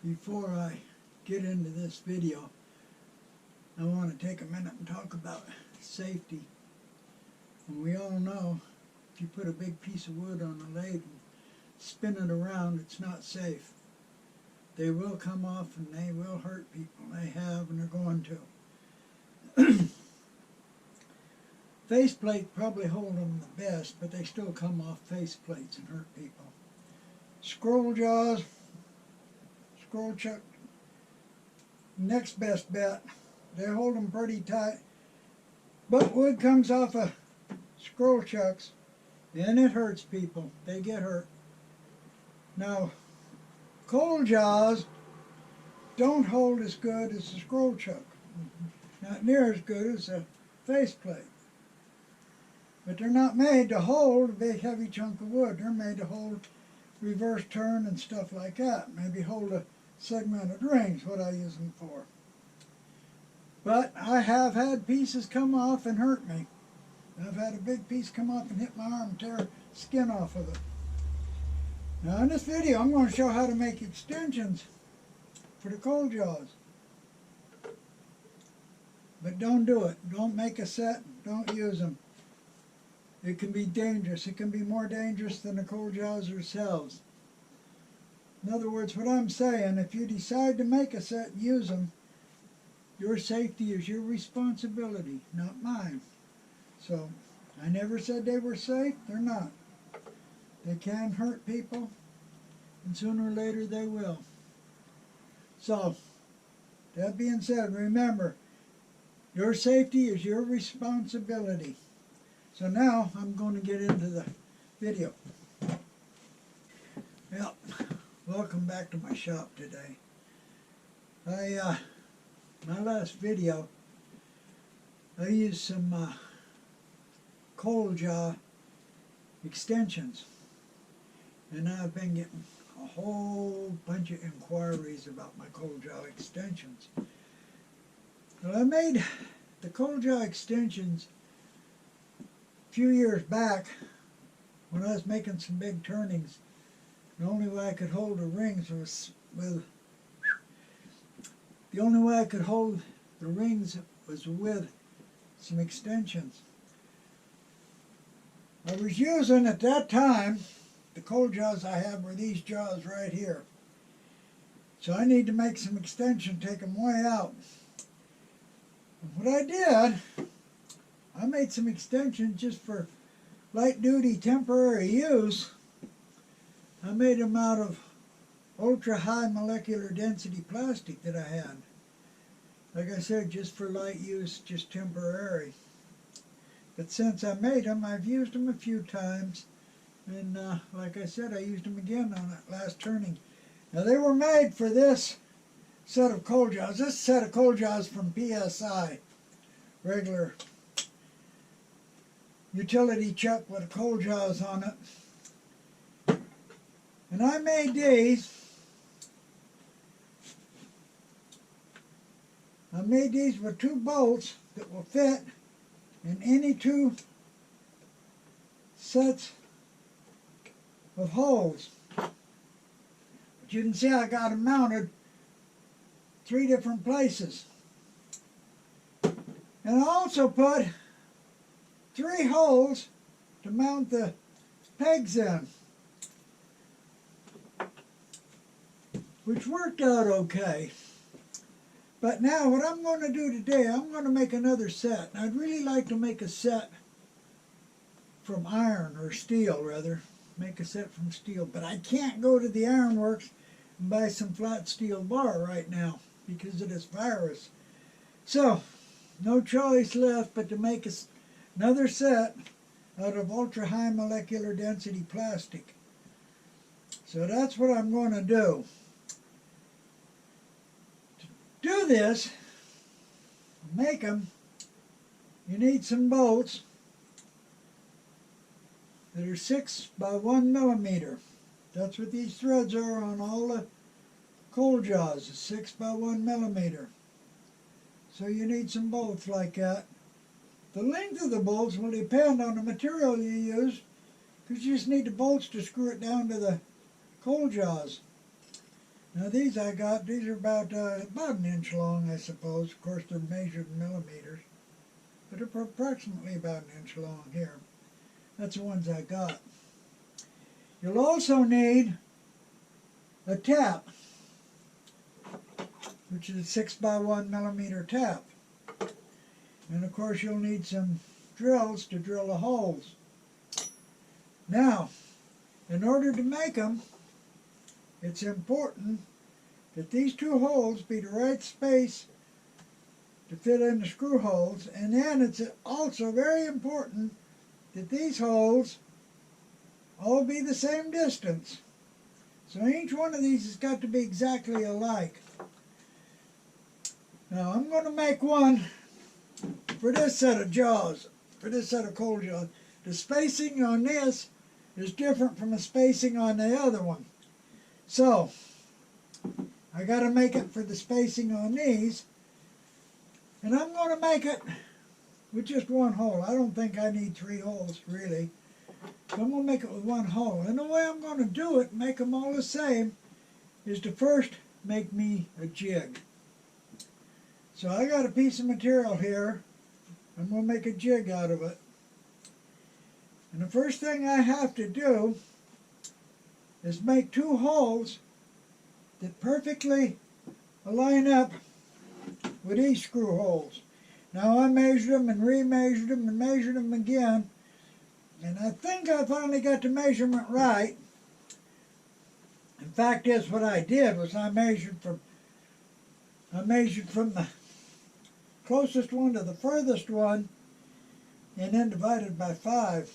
Before I get into this video, I want to take a minute and talk about safety. And we all know if you put a big piece of wood on a lathe and spin it around, it's not safe. They will come off and they will hurt people. They have and they're going to. Faceplate probably hold them the best, but they still come off faceplates and hurt people. Scroll jaws, scroll chuck, next best bet. They hold them pretty tight. But wood comes off of scroll chucks and it hurts people. They get hurt. Now, cold jaws don't hold as good as a scroll chuck. Not near as good as a faceplate. But they're not made to hold a big heavy chunk of wood. They're made to hold reverse turn and stuff like that. Maybe hold a segmented ring's what I use them for. But I have had pieces come off and hurt me. I've had a big piece come off and hit my arm and tear skin off of it. Now in this video I'm going to show how to make extensions for the cold jaws. But don't do it. Don't make a set. Don't use them. It can be dangerous. It can be more dangerous than the cold jaws themselves. In other words, what I'm saying, if you decide to make a set and use them, your safety is your responsibility, not mine. So, I never said they were safe. They're not. They can hurt people, and sooner or later they will. So, that being said, remember, your safety is your responsibility. So now I'm going to get into the video. Well, welcome back to my shop today. My last video, I used some cold jaw extensions, and I've been getting a whole bunch of inquiries about my cold jaw extensions. Well, I made the cold jaw extensions a few years back when I was making some big turnings. The only way I could hold the rings was with some extensions. I was using at that time, the cold jaws I had were these jaws right here. So I need to make some extension, take them way out. And what I did, I made some extensions just for light duty temporary use. I made them out of ultra high molecular density plastic that I had. Like I said, just for light use, just temporary. But since I made them, I've used them a few times. And like I said, I used them again on that last turning. Now they were made for this set of cold jaws. This set of cold jaws from PSI. Regular utility chuck with cold jaws on it. And I made these. I made these with two bolts that will fit in any two sets of holes. But you can see I got them mounted 3 different places. And I also put 3 holes to mount the pegs in, which worked out okay. But now what I'm going to do today, I'm going to make another set. I'd really like to make a set from iron, or steel rather. Make a set from steel. But I can't go to the ironworks and buy some flat steel bar right now because of this virus. So, no choice left but to make another set out of ultra high molecular density plastic. So that's what I'm going to do. To do this, make them, you need some bolts that are 6 by 1 millimeter. That's what these threads are on all the cold jaws, 6 by 1 millimeter. So you need some bolts like that. The length of the bolts will depend on the material you use, because you just need the bolts to screw it down to the cold jaws. Now these I got, these are about an inch long, I suppose. Of course they're measured in millimeters, but they're approximately about an inch long here. That's the ones I got. You'll also need a tap, which is a 6 by 1 millimeter tap. And of course you'll need some drills to drill the holes. Now, in order to make them, it's important that these two holes be the right space to fit in the screw holes, and then it's also very important that these holes all be the same distance. So each one of these has got to be exactly alike. Now I'm going to make one for this set of jaws, for this set of coal jaws. The spacing on this is different from the spacing on the other one. So I got to make it for the spacing on these, and I'm going to make it with just one hole. I don't think I need 3 holes really. So I'm going to make it with one hole. And the way I'm going to do it, make them all the same, is to first make me a jig. So I got a piece of material here. I'm going to make a jig out of it. And the first thing I have to do is make 2 holes that perfectly line up with these screw holes. Now I measured them and remeasured them and measured them again, and I think I finally got the measurement right. In fact, that's what I did, was I measured from the closest one to the furthest one, and then divided by 5,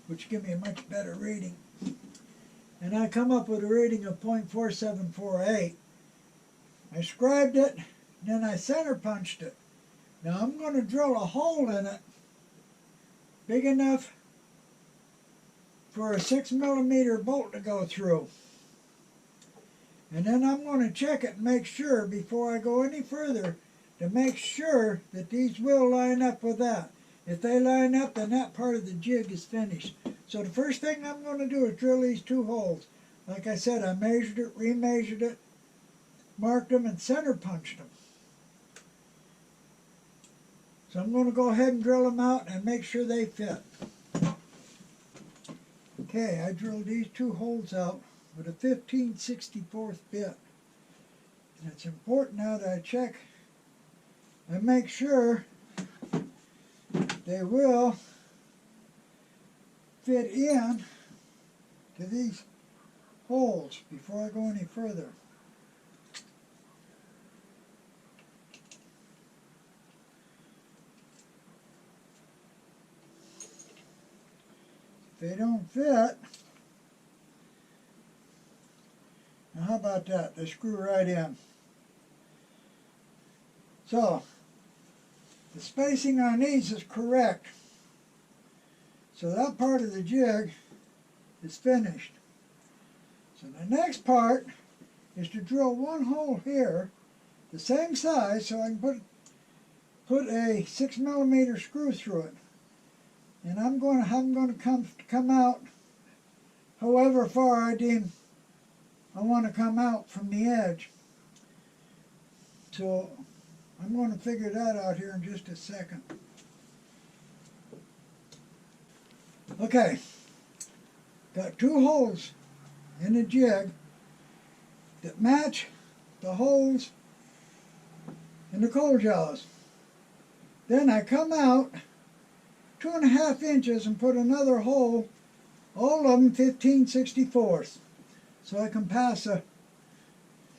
which give me a much better reading. And I come up with a reading of 0.4748. I scribed it, and then I center punched it. Now I'm going to drill a hole in it big enough for a 6 millimeter bolt to go through. And then I'm going to check it and make sure before I go any further to make sure that these will line up with that. If they line up, then that part of the jig is finished. So the first thing I'm going to do is drill these 2 holes. Like I said, I measured it, remeasured it, marked them, and center punched them. So I'm going to go ahead and drill them out and make sure they fit. Okay, I drilled these 2 holes out with a 15/64 bit. And it's important now that I check and make sure they will fit in to these holes before I go any further. If they don't fit, now how about that? They screw right in. So, the spacing on these is correct. So that part of the jig is finished. So the next part is to drill one hole here, the same size, so I can put a 6 millimeter screw through it. And I'm going to come out however far I deem I want to come out from the edge. So I'm going to figure that out here in just a second. Okay, got 2 holes in the jig that match the holes in the coal jaws. Then I come out 2.5 inches and put another hole, all of them 15/64, so I can pass a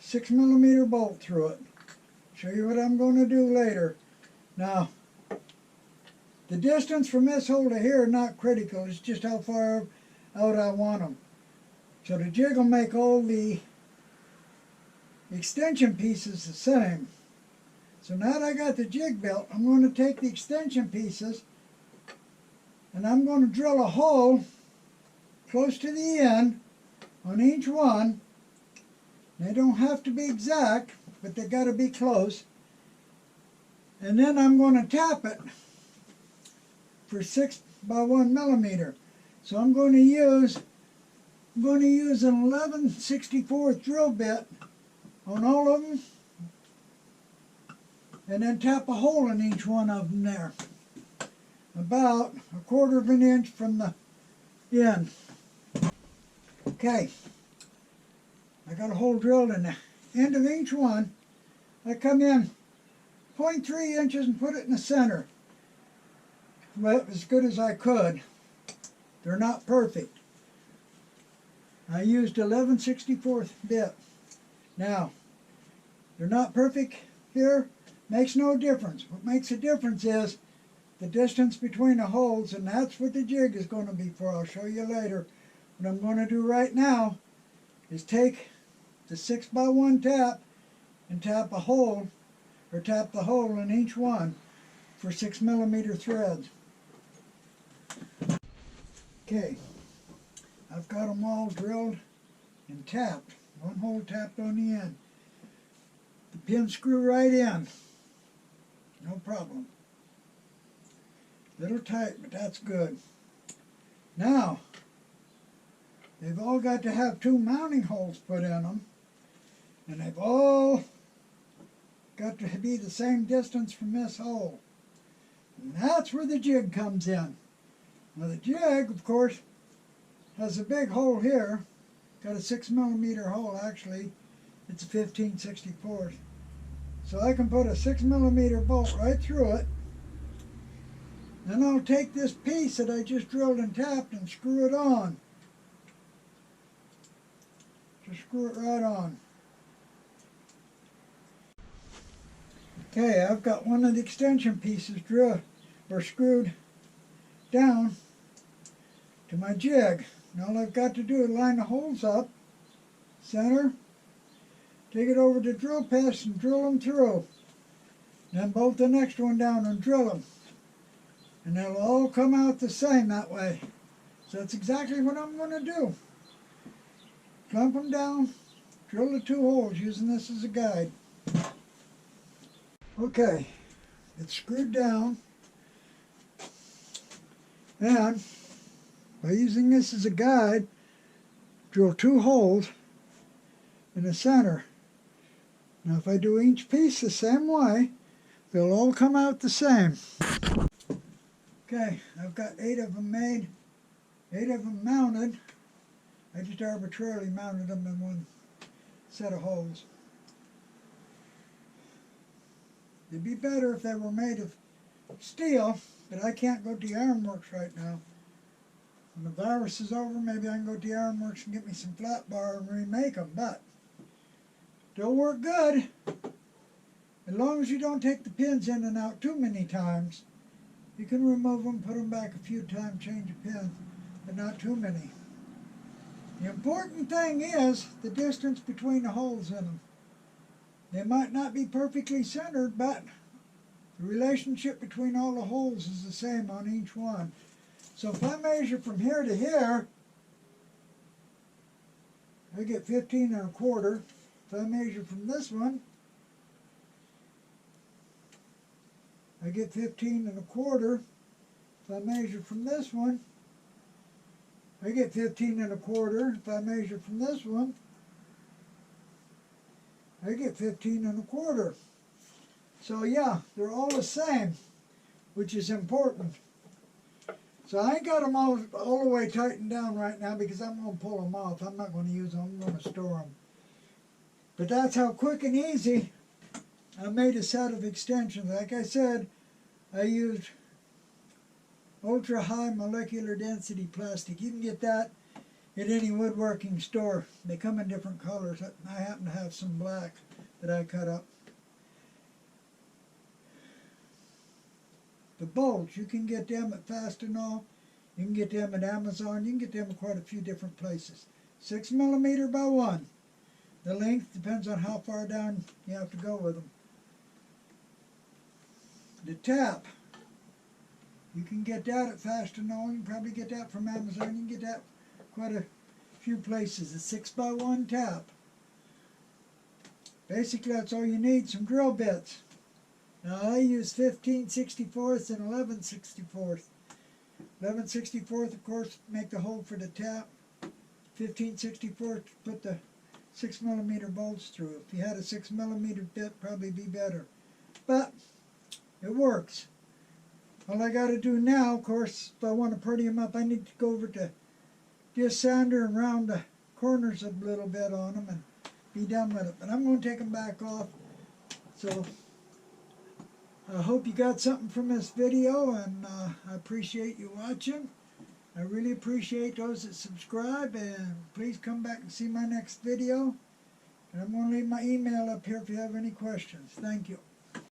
6 millimeter bolt through it. Show you what I'm going to do later. Now, the distance from this hole to here is not critical, it's just how far out I want them. So the jig will make all the extension pieces the same. So now that I got the jig built, I'm going to take the extension pieces and I'm going to drill a hole close to the end on each one. They don't have to be exact, but they got to be close. And then I'm going to tap it for 6 by 1 millimeter. So I'm going to use an 11/64 drill bit on all of them, and then tap a hole in each one of them there, about 1/4 of an inch from the end. Okay, I got a hole drilled in the end of each one. I come in 0.3 inches and put it in the center. Well, as good as I could. They're not perfect. I used 11/64 bit. Now, they're not perfect here. Makes no difference. What makes a difference is the distance between the holes, and that's what the jig is going to be for. I'll show you later. What I'm going to do right now is take the 6x1 tap and tap a hole, or tap the hole in each one for 6mm threads. Okay, I've got them all drilled and tapped. One hole tapped on the end. The pins screw right in. No problem. Little tight, but that's good. Now, they've all got to have 2 mounting holes put in them, and they've all got to be the same distance from this hole. And that's where the jig comes in. Now the jig, of course, has a big hole here. Got a 6mm hole, actually. It's a 15/64. So I can put a 6mm bolt right through it. Then I'll take this piece that I just drilled and tapped and screw it on. Just screw it right on. Okay, I've got one of the extension pieces drilled or screwed down to my jig. Now all I've got to do is line the holes up, center, take it over to drill press and drill them through. Then bolt the next one down and drill them. And they'll all come out the same that way. So that's exactly what I'm going to do. Clamp them down, drill the 2 holes using this as a guide. Okay, it's screwed down. And by using this as a guide, drill 2 holes in the center. Now if I do each piece the same way, they'll all come out the same. Okay, I've got 8 of them made, 8 of them mounted. I just arbitrarily mounted them in one set of holes. It'd be better if they were made of steel, but I can't go to Ironworks right now. When the virus is over, maybe I can go to Ironworks and get me some flat bar and remake them, but they'll work good. As long as you don't take the pins in and out too many times. You can remove them, put them back a few times, change the pins, but not too many. The important thing is the distance between the holes in them. They might not be perfectly centered, but the relationship between all the holes is the same on each one. So if I measure from here to here, I get 15 1/4. If I measure from this one, I get 15 1/4. If I measure from this one, I get 15 1/4. If I measure from this one, I get 15 1/4. So yeah, they're all the same, which is important. So I ain't got them all the way tightened down right now because I'm going to pull them off. I'm not going to use them. I'm going to store them. But that's how quick and easy I made a set of extensions. Like I said, I used ultra high molecular density plastic. You can get that at any woodworking store. They come in different colors. I happen to have some black that I cut up. The bolts, you can get them at Fastenal. You can get them at Amazon. You can get them at quite a few different places. 6mm by 1. The length depends on how far down you have to go with them. The tap, you can get that at Fastenal. You can probably get that from Amazon. You can get that quite a few places. A 6x1 tap. Basically, that's all you need, some drill bits. Now, I use 15/64 and 11/64. 11/64, of course, make the hole for the tap. 15/64 to put the 6mm bolts through. If you had a 6mm bit, probably be better. But it works. All I got to do now, of course, if I want to pretty them up, I need to go over to just sander and round the corners a little bit on them and be done with it. But I'm going to take them back off. So I hope you got something from this video, and I appreciate you watching. I really appreciate those that subscribe, and please come back and see my next video. And I'm going to leave my email up here if you have any questions. Thank you.